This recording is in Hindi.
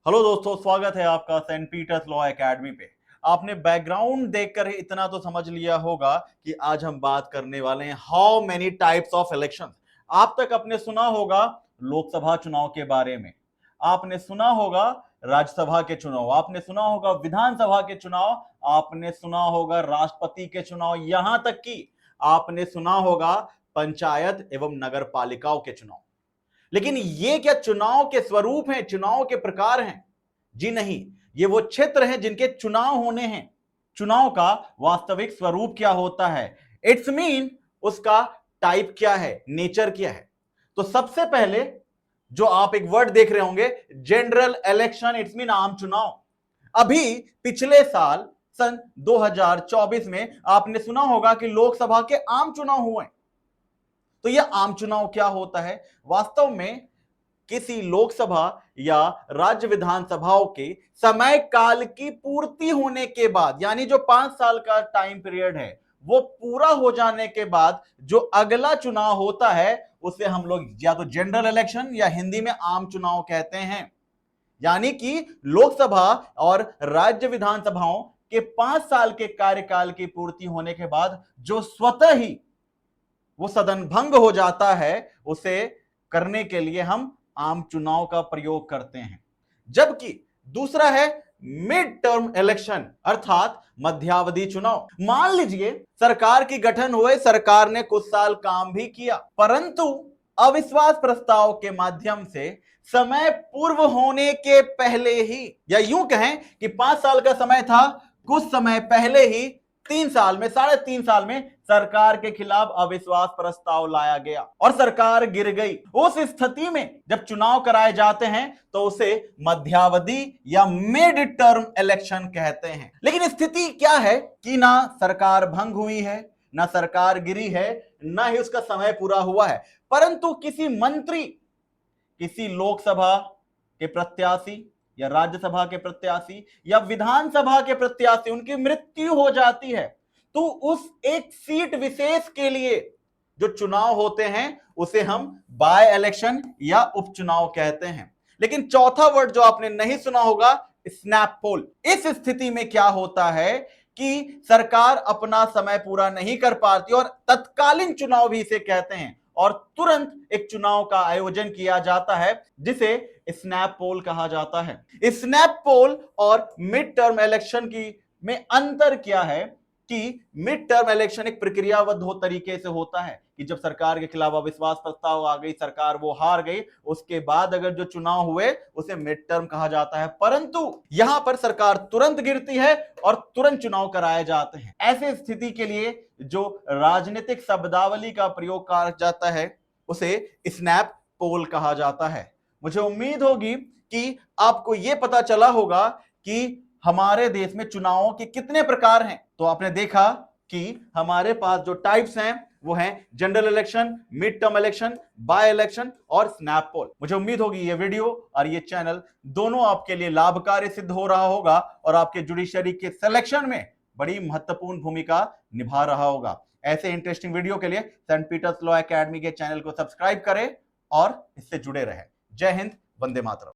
हेलो दोस्तों, स्वागत है आपका सेंट पीटर्स लॉ एकेडमी पे। आपने बैकग्राउंड देखकर ही इतना तो समझ लिया होगा कि आज हम बात करने वाले हैं how many types of election. आप तक आपने सुना होगा लोकसभा चुनाव के बारे में, आपने सुना होगा राज्यसभा के चुनाव, आपने सुना होगा विधानसभा के चुनाव, आपने सुना होगा राष्ट्रपति के चुनाव, यहां तक कि आपने सुना होगा पंचायत एवं नगर पालिकाओं के चुनाव। लेकिन ये क्या चुनाव के स्वरूप हैं, चुनाव के प्रकार हैं? जी नहीं, ये वो क्षेत्र हैं जिनके चुनाव होने हैं। चुनाव का वास्तविक स्वरूप क्या होता है, इट्स मीन उसका टाइप क्या है, नेचर क्या है। तो सबसे पहले जो आप एक वर्ड देख रहे होंगे, जनरल इलेक्शन, इट्स मीन आम चुनाव। अभी पिछले साल सन 2024 में आपने सुना होगा कि लोकसभा के आम चुनाव हुए। तो यह आम चुनाव क्या होता है? वास्तव में किसी लोकसभा या राज्य विधानसभाओं के समय काल की पूर्ति होने के बाद, यानी जो 5 साल का टाइम पीरियड है वो पूरा हो जाने के बाद जो अगला चुनाव होता है उसे हम लोग या तो जनरल इलेक्शन या हिंदी में आम चुनाव कहते हैं। यानी कि लोकसभा और राज्य विधानसभाओं के 5 साल के कार्यकाल की पूर्ति होने के बाद जो स्वतः ही वो सदन भंग हो जाता है, उसे करने के लिए हम आम चुनाव का प्रयोग करते हैं। जबकि दूसरा है मिड टर्म इलेक्शन, अर्थात मध्यावधि चुनाव। मान लीजिए सरकार की गठन हुए, सरकार ने कुछ साल काम भी किया, परंतु अविश्वास प्रस्ताव के माध्यम से समय पूर्व होने के पहले ही, या यूं कहें कि 5 साल का समय था, कुछ समय पहले ही 3 साल में, 3.5 साल में सरकार के खिलाफ अविश्वास प्रस्ताव लाया गया और सरकार गिर गई। उस स्थिति में जब चुनाव कराए जाते हैं तो उसे मध्यावधि या मिड टर्म इलेक्शन कहते हैं। लेकिन स्थिति क्या है कि ना सरकार भंग हुई है, ना सरकार गिरी है, ना ही उसका समय पूरा हुआ है, परंतु किसी मंत्री, किसी लोकसभा के प्रत्याशी या राज्यसभा के प्रत्याशी या विधानसभा के प्रत्याशी, उनकी मृत्यु हो जाती है, तो उस एक सीट विशेष के लिए जो चुनाव होते हैं उसे हम बाय इलेक्शन या उपचुनाव कहते हैं। लेकिन चौथा वर्ड जो आपने नहीं सुना होगा, स्नैप पोल। इस स्थिति में क्या होता है कि सरकार अपना समय पूरा नहीं कर पाती और तत्कालीन चुनाव भी इसे कहते हैं, और तुरंत एक चुनाव का आयोजन किया जाता है जिसे स्नैप पोल कहा जाता है। स्नैप पोल और मिड टर्म इलेक्शन की में अंतर क्या है कि मिड टर्म इलेक्शन एक प्रक्रियाबद्ध हो तरीके से होता है कि जब सरकार के खिलाफ अविश्वास प्रस्ताव आ गई, सरकार वो हार गई, उसके बाद अगर जो चुनाव हुए उसे मिड टर्म कहा जाता है। परंतु यहां पर सरकार तुरंत गिरती है और तुरंत चुनाव कराए जाते हैं। ऐसे स्थिति के लिए जो राजनीतिक शब्दावली का प्रयोग किया जाता है उसे स्नैप पोल कहा जाता है। मुझे उम्मीद होगी कि आपको यह पता चला होगा कि हमारे देश में चुनावों के कितने प्रकार हैं। तो आपने देखा कि हमारे पास जो टाइप्स हैं वो हैं general election, mid term election, by election और स्नैप पोल। मुझे उम्मीद होगी ये वीडियो और ये चैनल दोनों आपके लिए लाभकारी सिद्ध हो रहा होगा और आपके जुडिशरी के सिलेक्शन में बड़ी महत्वपूर्ण भूमिका निभा रहा होगा। ऐसे इंटरेस्टिंग वीडियो के लिए सेंट पीटर्स लॉ एकेडमी के चैनल को सब्सक्राइब करें और इससे जुड़े रहें। जय हिंद, वंदे मातरम।